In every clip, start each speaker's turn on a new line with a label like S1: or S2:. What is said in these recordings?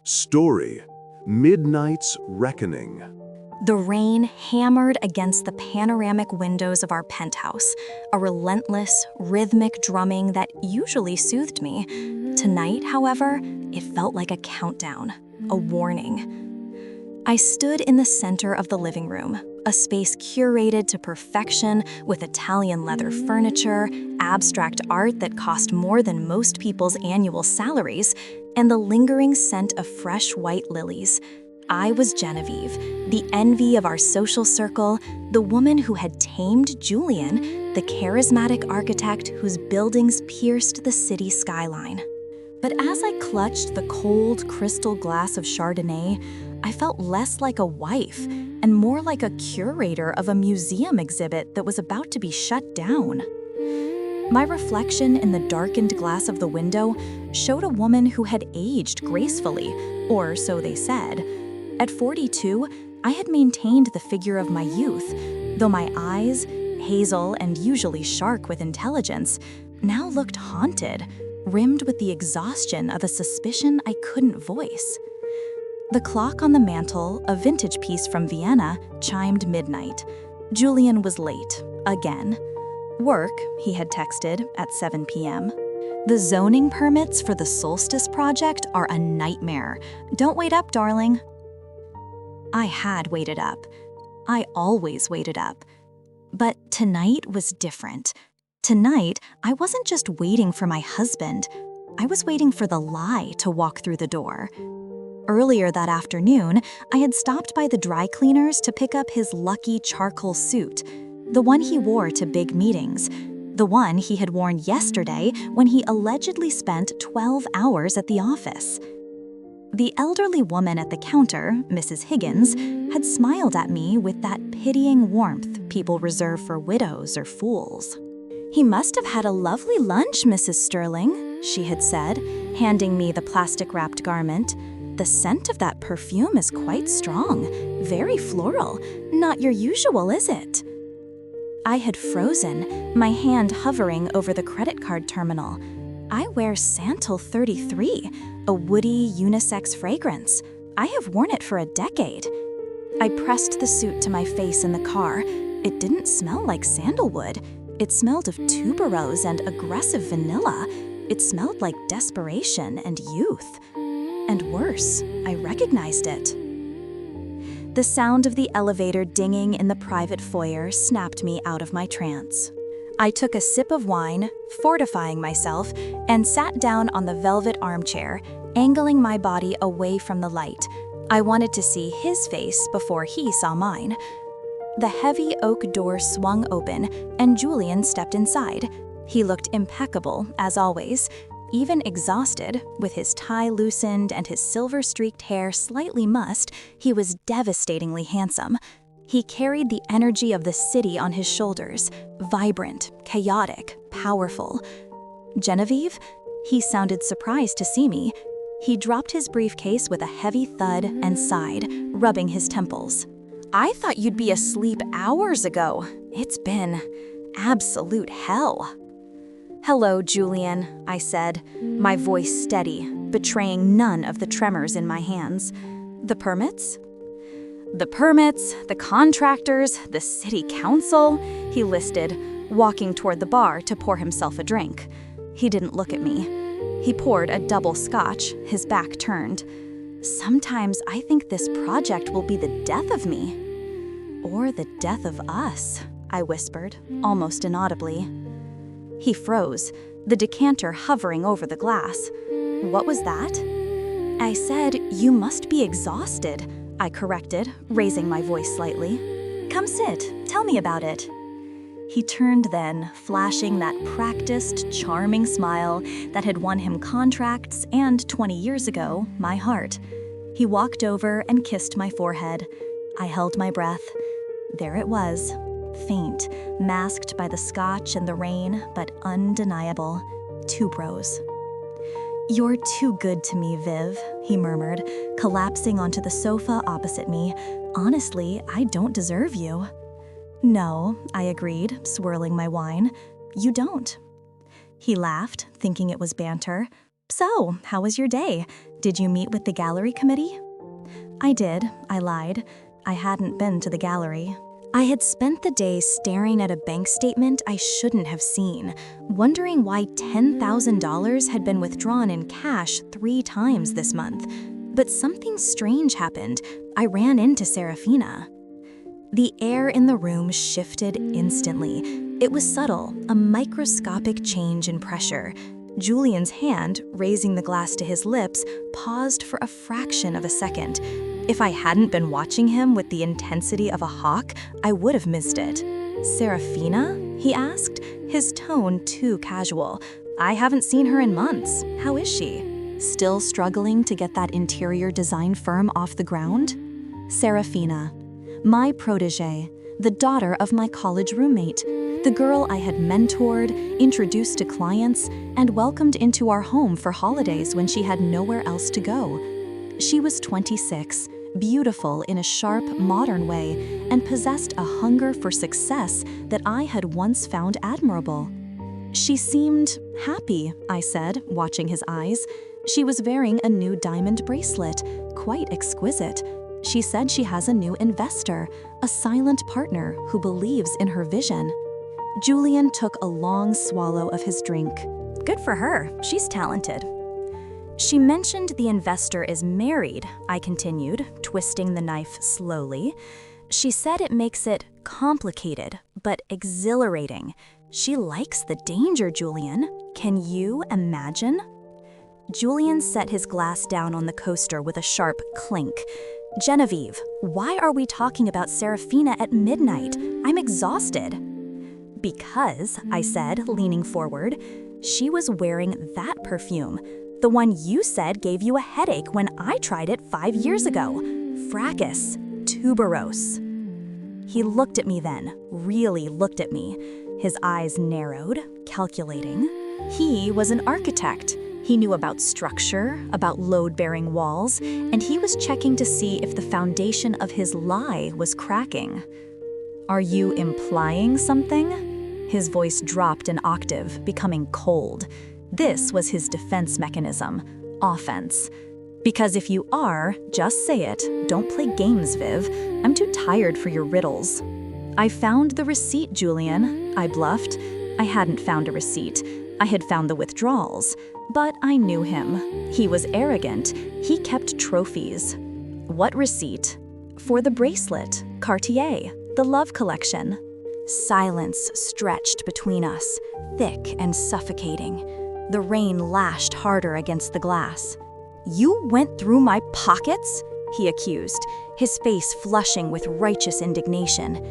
S1: Story: Midnight's Reckoning.
S2: The rain hammered against the panoramic windows of our penthouse, a relentless, rhythmic drumming that usually soothed me. Tonight, however, it felt like a countdown, a warning. I stood in the center of the living room, a space curated to perfection with Italian leather furniture, abstract art that cost more than most people's annual salaries, and the lingering scent of fresh white lilies. I was Genevieve, the envy of our social circle, the woman who had tamed Julian, the charismatic architect whose buildings pierced the city skyline. But as I clutched the cold, crystal glass of Chardonnay, I felt less like a wife and more like a curator of a museum exhibit that was about to be shut down. My reflection in the darkened glass of the window showed a woman who had aged gracefully, or so they said. At 42, I had maintained the figure of my youth, though my eyes, hazel and usually sharp with intelligence, now looked haunted, rimmed with the exhaustion of a suspicion I couldn't voice. The clock on the mantel, a vintage piece from Vienna, chimed midnight. Julian was late, again. Work, he had texted, at 7 p.m. The zoning permits for the Solstice project are a nightmare. Don't wait up, darling. I had waited up. I always waited up. But tonight was different. Tonight, I wasn't just waiting for my husband. I was waiting for the lie to walk through the door. Earlier that afternoon, I had stopped by the dry cleaners to pick up his lucky charcoal suit, the one he wore to big meetings, the one he had worn yesterday when he allegedly spent 12 hours at the office. The elderly woman at the counter, Mrs. Higgins, had smiled at me with that pitying warmth people reserve for widows or fools. "He must have had a lovely lunch, Mrs. Sterling," she had said, handing me the plastic-wrapped garment. "The scent of that perfume is quite strong, very floral. Not your usual, is it?" I had frozen, my hand hovering over the credit card terminal. I wear Santal 33, a woody unisex fragrance. I have worn it for a decade. I pressed the suit to my face in the car. It didn't smell like sandalwood. It smelled of tuberose and aggressive vanilla. It smelled like desperation and youth. And worse, I recognized it. The sound of the elevator dinging in the private foyer snapped me out of my trance. I took a sip of wine, fortifying myself, and sat down on the velvet armchair, angling my body away from the light. I wanted to see his face before he saw mine. The heavy oak door swung open, and Julian stepped inside. He looked impeccable, as always, even exhausted, with his tie loosened and his silver-streaked hair slightly mussed. He was devastatingly handsome. He carried the energy of the city on his shoulders, vibrant, chaotic, powerful. "Genevieve?" He sounded surprised to see me. He dropped his briefcase with a heavy thud and sighed, rubbing his temples. "I thought you'd be asleep hours ago. It's been absolute hell." "Hello, Julian," I said, my voice steady, betraying none of the tremors in my hands. "The permits?" "The permits, the contractors, the city council," he listed, walking toward the bar to pour himself a drink. He didn't look at me. He poured a double scotch, his back turned. "Sometimes I think this project will be the death of me." "Or the death of us," I whispered, almost inaudibly. He froze, the decanter hovering over the glass. "What was that?" "I said, you must be exhausted," I corrected, raising my voice slightly. "Come sit, tell me about it." He turned then, flashing that practiced, charming smile that had won him contracts and, 20 years ago, my heart. He walked over and kissed my forehead. I held my breath. There it was, faint, masked by the scotch and the rain, but undeniable. Tuberose. "You're too good to me, Viv," he murmured, collapsing onto the sofa opposite me. "Honestly, I don't deserve you." "No," I agreed, swirling my wine. "You don't." He laughed, thinking it was banter. "So, how was your day? Did you meet with the gallery committee? I did, I lied. I hadn't been to the gallery. I had spent the day staring at a bank statement I shouldn't have seen, wondering why $10,000 had been withdrawn in cash 3 times this month. But something strange happened. I ran into Seraphina. The air in the room shifted instantly. It was subtle, a microscopic change in pressure. Julian's hand, raising the glass to his lips, paused for a fraction of a second. If I hadn't been watching him with the intensity of a hawk, I would have missed it. "Seraphina?" he asked, his tone too casual. "I haven't seen her in months. How is she? Still struggling to get that interior design firm off the ground?" Seraphina, my protégée, the daughter of my college roommate, the girl I had mentored, introduced to clients, and welcomed into our home for holidays when she had nowhere else to go. She was 26, beautiful in a sharp, modern way, and possessed a hunger for success that I had once found admirable. "She seemed happy," I said, watching his eyes. "She was wearing a new diamond bracelet, quite exquisite. She said she has a new investor, a silent partner who believes in her vision." Julian took a long swallow of his drink. "Good for her, she's talented." "She mentioned the investor is married," I continued, twisting the knife slowly. "She said it makes it complicated, but exhilarating. She likes the danger, Julian. Can you imagine?" Julian set his glass down on the coaster with a sharp clink. "Genevieve, why are we talking about Seraphina at midnight? I'm exhausted." "Because," I said, leaning forward, "she was wearing that perfume. The one you said gave you a headache when I tried it 5 years ago. Fracas tuberose." He looked at me then, really looked at me. His eyes narrowed, calculating. He was an architect. He knew about structure, about load-bearing walls, and he was checking to see if the foundation of his lie was cracking. "Are you implying something?" His voice dropped an octave, becoming cold. This was his defense mechanism, offense. "Because if you are, just say it. Don't play games, Viv. I'm too tired for your riddles." "I found the receipt, Julian," I bluffed. I hadn't found a receipt. I had found the withdrawals. But I knew him. He was arrogant. He kept trophies. "What receipt?" "For the bracelet, Cartier, the love collection." Silence stretched between us, thick and suffocating. The rain lashed harder against the glass. "You went through my pockets?" he accused, his face flushing with righteous indignation.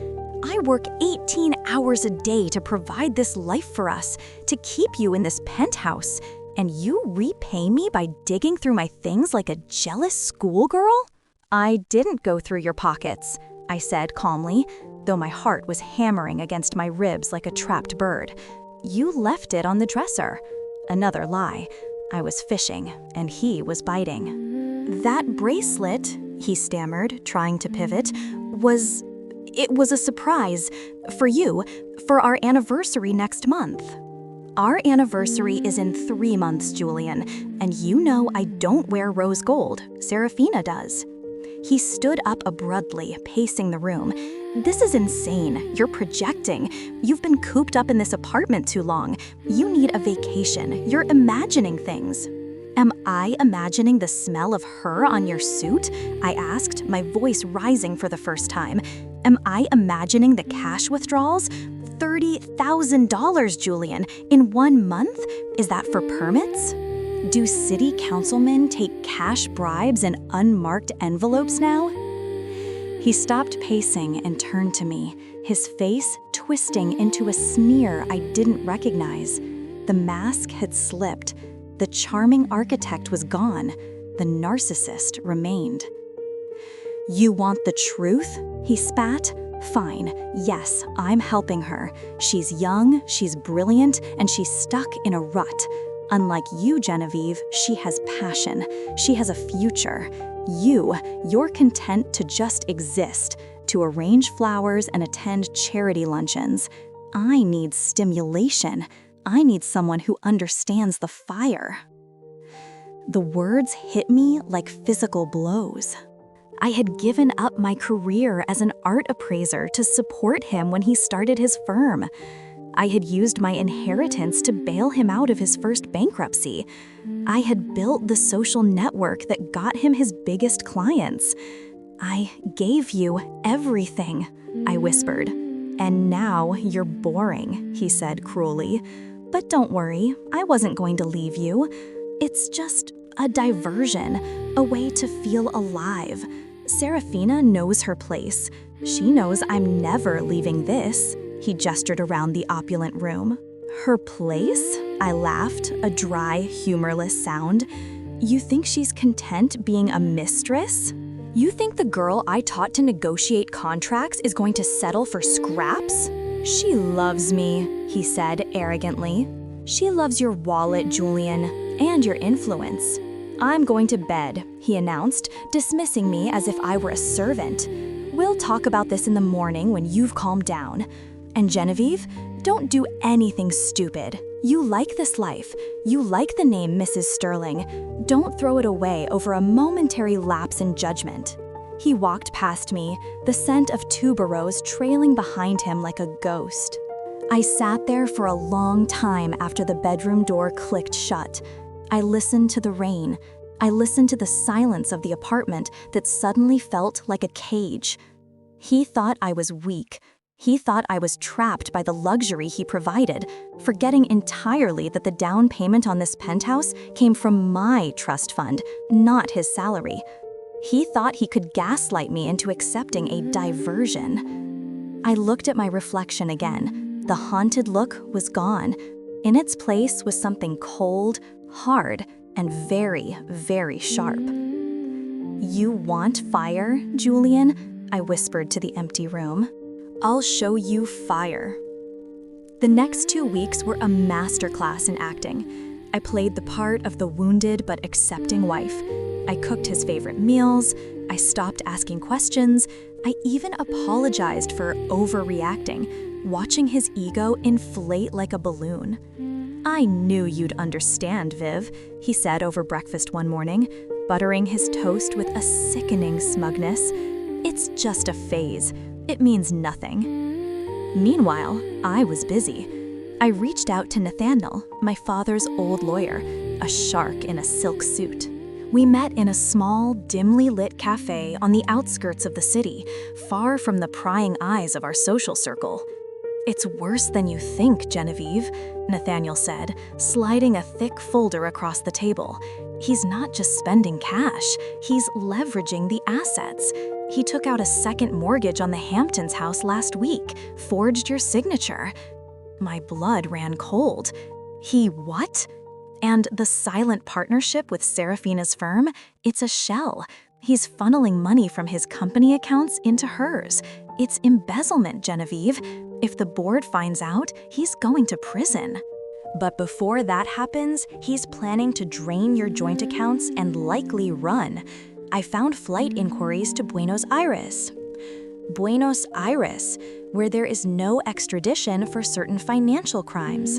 S2: "I work 18 hours a day to provide this life for us, to keep you in this penthouse, and you repay me by digging through my things like a jealous schoolgirl?" "I didn't go through your pockets," I said calmly, though my heart was hammering against my ribs like a trapped bird. "You left it on the dresser." Another lie. I was fishing, and he was biting. "That bracelet," he stammered, trying to pivot, It was a surprise. For you, for our anniversary next month." "Our anniversary is in 3 months, Julian, and you know I don't wear rose gold. Seraphina does." He stood up abruptly, pacing the room. "This is insane. You're projecting. You've been cooped up in this apartment too long. You need a vacation. You're imagining things." "Am I imagining the smell of her on your suit?" I asked, my voice rising for the first time. "Am I imagining the cash withdrawals? $30,000, Julian, in 1 month? Is that for permits? Do city councilmen take cash bribes in unmarked envelopes now?" He stopped pacing and turned to me, his face twisting into a sneer I didn't recognize. The mask had slipped. The charming architect was gone. The narcissist remained. "You want the truth?" he spat. "Fine, yes, I'm helping her. She's young, she's brilliant, and she's stuck in a rut. Unlike you, Genevieve, she has passion. She has a future. You're content to just exist, to arrange flowers and attend charity luncheons. I need stimulation. I need someone who understands the fire." The words hit me like physical blows. I had given up my career as an art appraiser to support him when he started his firm. I had used my inheritance to bail him out of his first bankruptcy. I had built the social network that got him his biggest clients. I gave you everything, I whispered. And now you're boring, he said cruelly. But don't worry, I wasn't going to leave you. It's just a diversion, a way to feel alive. Seraphina knows her place. She knows I'm never leaving this. He gestured around the opulent room. Her place? I laughed, a dry, humorless sound. You think she's content being a mistress? You think the girl I taught to negotiate contracts is going to settle for scraps? She loves me, he said arrogantly. She loves your wallet, Julian, and your influence. I'm going to bed, he announced, dismissing me as if I were a servant. We'll talk about this in the morning when you've calmed down. And Genevieve, don't do anything stupid. You like this life. You like the name Mrs. Sterling. Don't throw it away over a momentary lapse in judgment. He walked past me, the scent of tuberose trailing behind him like a ghost. I sat there for a long time after the bedroom door clicked shut. I listened to the rain. I listened to the silence of the apartment that suddenly felt like a cage. He thought I was weak. He thought I was trapped by the luxury he provided, forgetting entirely that the down payment on this penthouse came from my trust fund, not his salary. He thought he could gaslight me into accepting a diversion. I looked at my reflection again. The haunted look was gone. In its place was something cold, hard, and very, very sharp. You want fire, Julian? I whispered to the empty room. I'll show you fire. The next 2 weeks were a masterclass in acting. I played the part of the wounded but accepting wife. I cooked his favorite meals. I stopped asking questions. I even apologized for overreacting, watching his ego inflate like a balloon. I knew you'd understand, Viv, he said over breakfast one morning, buttering his toast with a sickening smugness. It's just a phase. It means nothing. Meanwhile, I was busy. I reached out to Nathaniel, my father's old lawyer, a shark in a silk suit. We met in a small, dimly lit cafe on the outskirts of the city, far from the prying eyes of our social circle. It's worse than you think, Genevieve, Nathaniel said, sliding a thick folder across the table. He's not just spending cash, he's leveraging the assets. He took out a second mortgage on the Hamptons house last week, forged your signature. My blood ran cold. He what? And the silent partnership with Seraphina's firm, it's a shell. He's funneling money from his company accounts into hers. It's embezzlement, Genevieve. If the board finds out, he's going to prison. But before that happens, he's planning to drain your joint accounts and likely run. I found flight inquiries to Buenos Aires. Buenos Aires, where there is no extradition for certain financial crimes.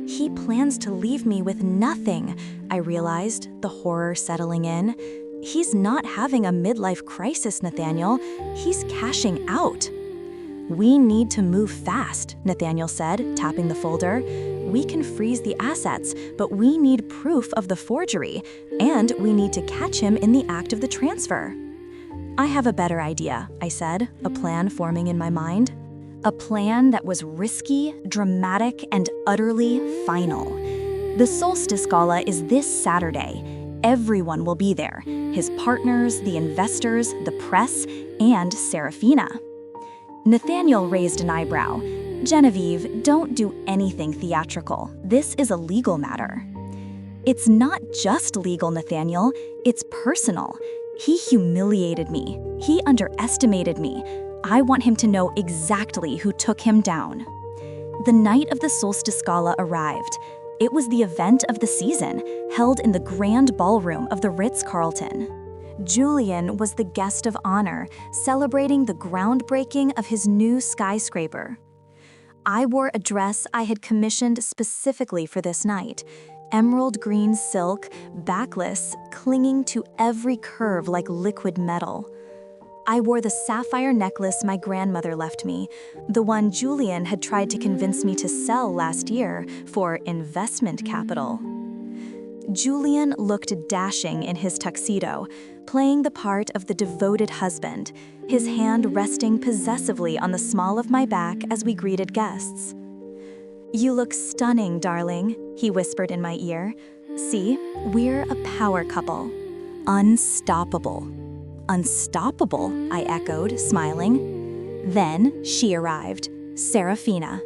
S2: He plans to leave me with nothing, I realized, the horror settling in. He's not having a midlife crisis, Nathaniel. He's cashing out. We need to move fast, Nathaniel said, tapping the folder. We can freeze the assets, but we need proof of the forgery, and we need to catch him in the act of the transfer. I have a better idea, I said, a plan forming in my mind. A plan that was risky, dramatic, and utterly final. The Solstice Gala is this Saturday. Everyone will be there. His partners, the investors, the press, and Seraphina. Nathaniel raised an eyebrow. Genevieve, don't do anything theatrical. This is a legal matter. It's not just legal, Nathaniel. It's personal. He humiliated me. He underestimated me. I want him to know exactly who took him down. The night of the Solstice Gala arrived. It was the event of the season, held in the grand ballroom of the Ritz-Carlton. Julian was the guest of honor, celebrating the groundbreaking of his new skyscraper. I wore a dress I had commissioned specifically for this night. emerald green silk, backless, clinging to every curve like liquid metal. I wore the sapphire necklace my grandmother left me, the one Julian had tried to convince me to sell last year for investment capital. Julian looked dashing in his tuxedo, playing the part of the devoted husband, his hand resting possessively on the small of my back as we greeted guests. "You look stunning, darling," he whispered in my ear. "See, we're a power couple. Unstoppable." "Unstoppable," I echoed, smiling. Then she arrived, Seraphina.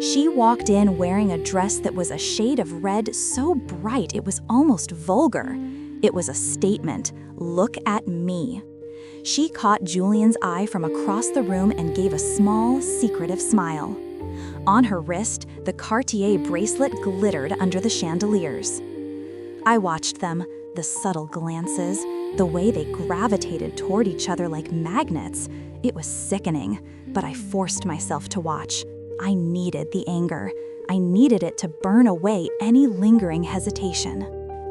S2: She walked in wearing a dress that was a shade of red so bright it was almost vulgar. It was a statement. Look at me. She caught Julian's eye from across the room and gave a small, secretive smile. On her wrist, the Cartier bracelet glittered under the chandeliers. I watched them, the subtle glances, the way they gravitated toward each other like magnets. It was sickening, but I forced myself to watch. I needed the anger. I needed it to burn away any lingering hesitation.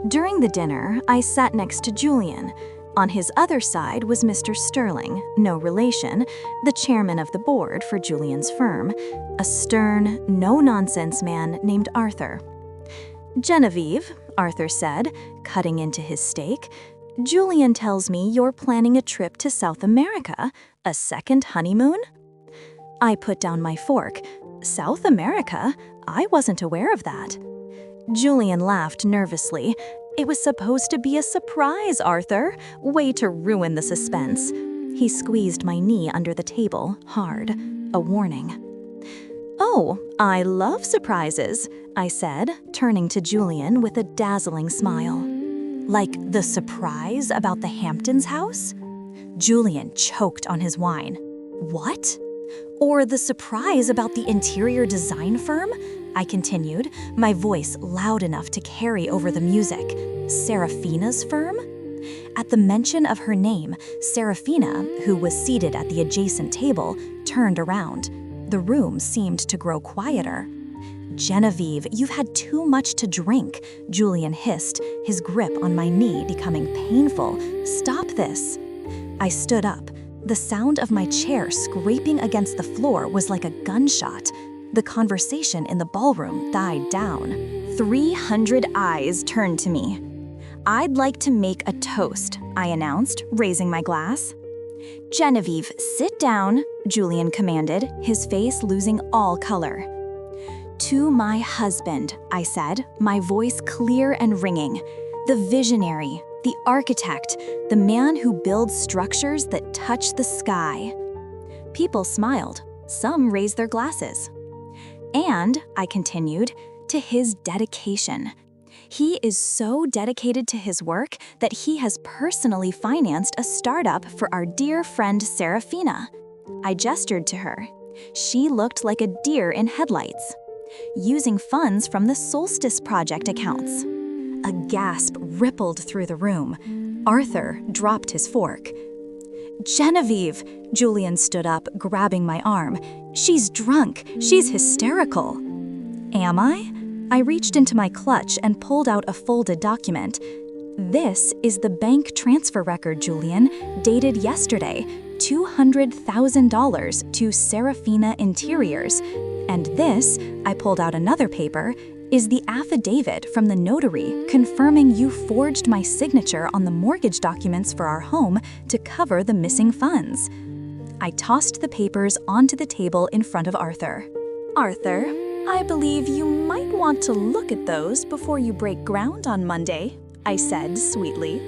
S2: During the dinner, I sat next to Julian. On his other side was Mr. Sterling, no relation, the chairman of the board for Julian's firm, a stern, no-nonsense man named Arthur. "Genevieve," Arthur said, cutting into his steak, "Julian tells me you're planning a trip to South America, a second honeymoon?" I put down my fork. "South America? I wasn't aware of that." Julian laughed nervously. "It was supposed to be a surprise, Arthur. Way to ruin the suspense." He squeezed my knee under the table, hard, a warning. "Oh, I love surprises," I said, turning to Julian with a dazzling smile. "Like the surprise about the Hamptons house?" Julian choked on his wine. "What? Or the surprise about the interior design firm?" I continued, my voice loud enough to carry over the music. "Seraphina's firm?" At the mention of her name, Seraphina, who was seated at the adjacent table, turned around. The room seemed to grow quieter. "Genevieve, you've had too much to drink," Julian hissed, his grip on my knee becoming painful. "Stop this." I stood up. The sound of my chair scraping against the floor was like a gunshot. The conversation in the ballroom died down. 300 eyes turned to me. "I'd like to make a toast," I announced, raising my glass. "Genevieve, sit down," Julian commanded, his face losing all color. "To my husband," I said, my voice clear and ringing. "The visionary, the architect, the man who builds structures that touch the sky." People smiled. Some raised their glasses. "And," I continued, "to his dedication. He is so dedicated to his work that he has personally financed a startup for our dear friend Seraphina." I gestured to her. She looked like a deer in headlights. "Using funds from the Solstice Project accounts." A gasp rippled through the room. Arthur dropped his fork. "Genevieve!" Julian stood up, grabbing my arm. "She's drunk. She's hysterical." "Am I?" I reached into my clutch and pulled out a folded document. "This is the bank transfer record, Julian, dated yesterday, $200,000 to Seraphina Interiors. And this," I pulled out another paper, "is the affidavit from the notary confirming you forged my signature on the mortgage documents for our home to cover the missing funds." I tossed the papers onto the table in front of Arthur. "Arthur, I believe you might want to look at those before you break ground on Monday," I said sweetly.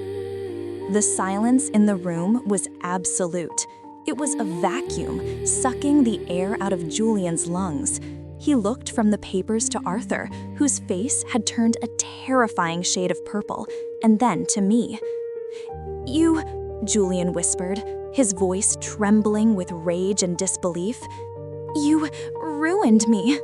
S2: The silence in the room was absolute. It was a vacuum, sucking the air out of Julian's lungs. He looked from the papers to Arthur, whose face had turned a terrifying shade of purple, and then to me. "You," Julian whispered, his voice trembling with rage and disbelief, "you ruined me."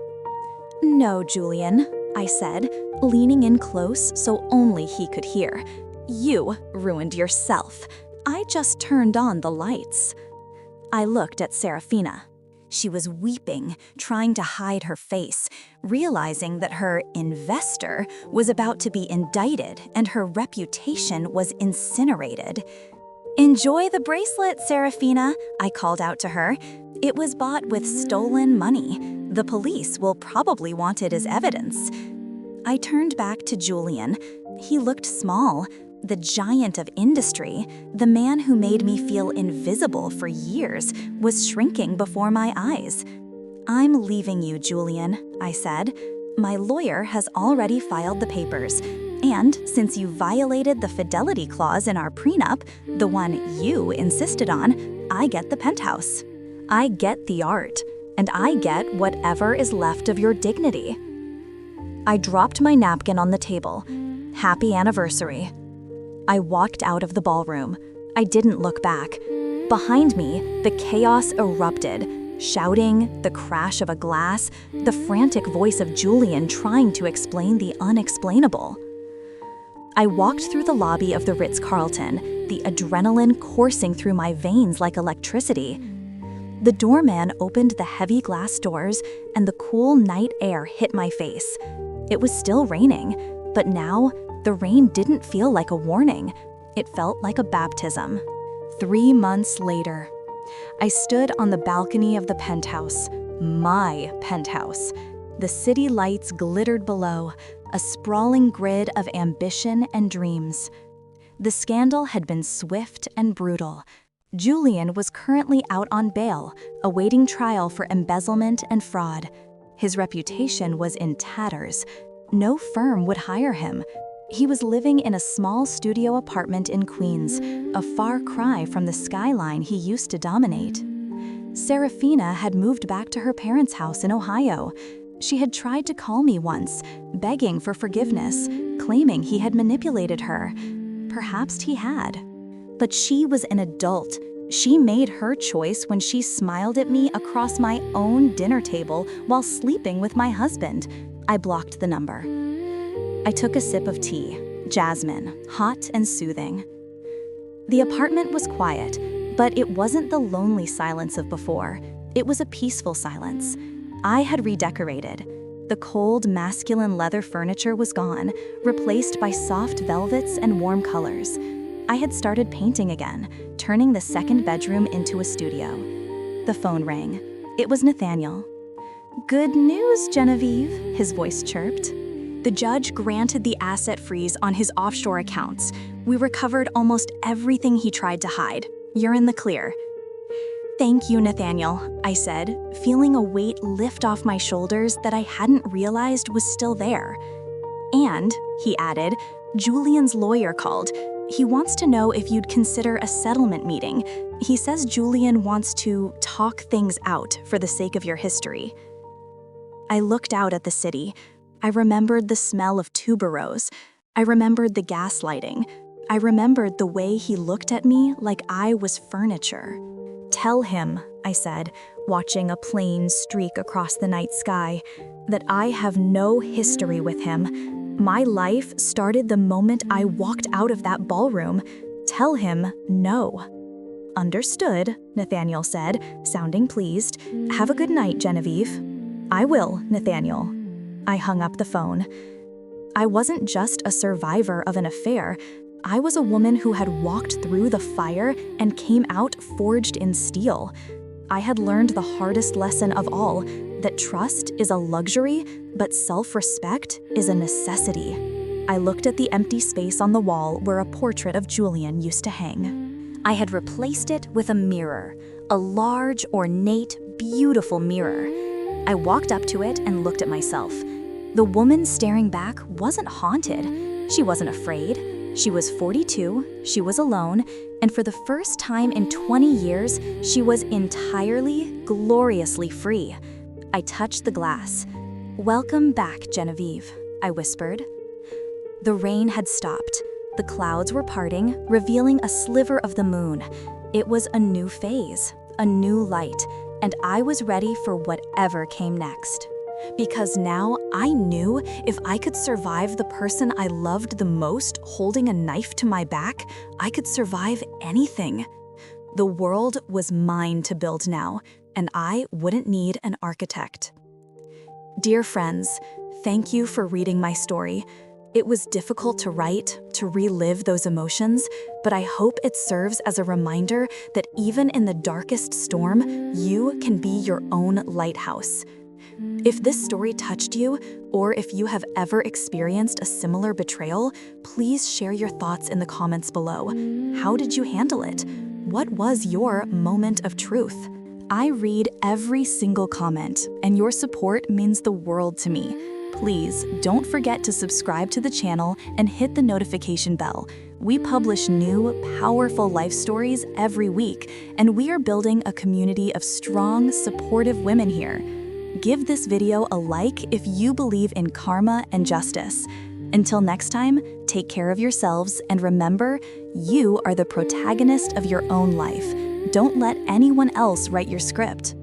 S2: "No, Julian," I said, leaning in close so only he could hear. "You ruined yourself. I just turned on the lights." I looked at Seraphina. She was weeping, trying to hide her face, realizing that her investor was about to be indicted and her reputation was incinerated. "Enjoy the bracelet, Seraphina," I called out to her. "It was bought with stolen money. The police will probably want it as evidence." I turned back to Julian. He looked small, the giant of industry, the man who made me feel invisible for years, was shrinking before my eyes. "I'm leaving you, Julian," I said. "My lawyer has already filed the papers. And since you violated the fidelity clause in our prenup, the one you insisted on, I get the penthouse. I get the art, and I get whatever is left of your dignity." I dropped my napkin on the table. Happy anniversary. I walked out of the ballroom. I didn't look back. Behind me, the chaos erupted. Shouting, the crash of a glass, the frantic voice of Julian trying to explain the unexplainable. I walked through the lobby of the Ritz-Carlton, the adrenaline coursing through my veins like electricity. The doorman opened the heavy glass doors, and the cool night air hit my face. It was still raining, but now, the rain didn't feel like a warning. It felt like a baptism. 3 months later, I stood on the balcony of the penthouse, my penthouse. The city lights glittered below, a sprawling grid of ambition and dreams. The scandal had been swift and brutal. Julian was currently out on bail, awaiting trial for embezzlement and fraud. His reputation was in tatters. No firm would hire him. He was living in a small studio apartment in Queens, a far cry from the skyline he used to dominate. Seraphina had moved back to her parents' house in Ohio. She had tried to call me once, begging for forgiveness, claiming he had manipulated her. Perhaps he had. But she was an adult. She made her choice when she smiled at me across my own dinner table while sleeping with my husband. I blocked the number. I took a sip of tea, jasmine, hot and soothing. The apartment was quiet, but it wasn't the lonely silence of before. It was a peaceful silence. I had redecorated. The cold, masculine leather furniture was gone, replaced by soft velvets and warm colors. I had started painting again, turning the second bedroom into a studio. The phone rang. It was Nathaniel. "Good news, Genevieve," his voice chirped. The judge granted the asset freeze on his offshore accounts. We recovered almost everything he tried to hide. You're in the clear. "Thank you, Nathaniel," I said, feeling a weight lift off my shoulders that I hadn't realized was still there. "And," he added, "Julian's lawyer called. He wants to know if you'd consider a settlement meeting. He says Julian wants to talk things out for the sake of your history." I looked out at the city. I remembered the smell of tuberose. I remembered the gaslighting. I remembered the way he looked at me like I was furniture. "Tell him," I said, watching a plane streak across the night sky, "that I have no history with him. My life started the moment I walked out of that ballroom. Tell him no." "Understood," Nathaniel said, sounding pleased. "Have a good night, Genevieve." "I will, Nathaniel." I hung up the phone. I wasn't just a survivor of an affair. I was a woman who had walked through the fire and came out forged in steel. I had learned the hardest lesson of all, that trust is a luxury, but self-respect is a necessity. I looked at the empty space on the wall where a portrait of Julian used to hang. I had replaced it with a mirror, a large, ornate, beautiful mirror. I walked up to it and looked at myself. The woman staring back wasn't haunted. She wasn't afraid. She was 42, she was alone, and for the first time in 20 years, she was entirely, gloriously free. I touched the glass. "Welcome back, Genevieve," I whispered. The rain had stopped. The clouds were parting, revealing a sliver of the moon. It was a new phase, a new light, and I was ready for whatever came next. Because now I knew if I could survive the person I loved the most holding a knife to my back, I could survive anything. The world was mine to build now, and I wouldn't need an architect. Dear friends, thank you for reading my story. It was difficult to write, to relive those emotions, but I hope it serves as a reminder that even in the darkest storm, you can be your own lighthouse. If this story touched you, or if you have ever experienced a similar betrayal, please share your thoughts in the comments below. How did you handle it? What was your moment of truth? I read every single comment, and your support means the world to me. Please don't forget to subscribe to the channel and hit the notification bell. We publish new, powerful life stories every week, and we are building a community of strong, supportive women here. Give this video a like if you believe in karma and justice. Until next time, take care of yourselves and remember, you are the protagonist of your own life. Don't let anyone else write your script.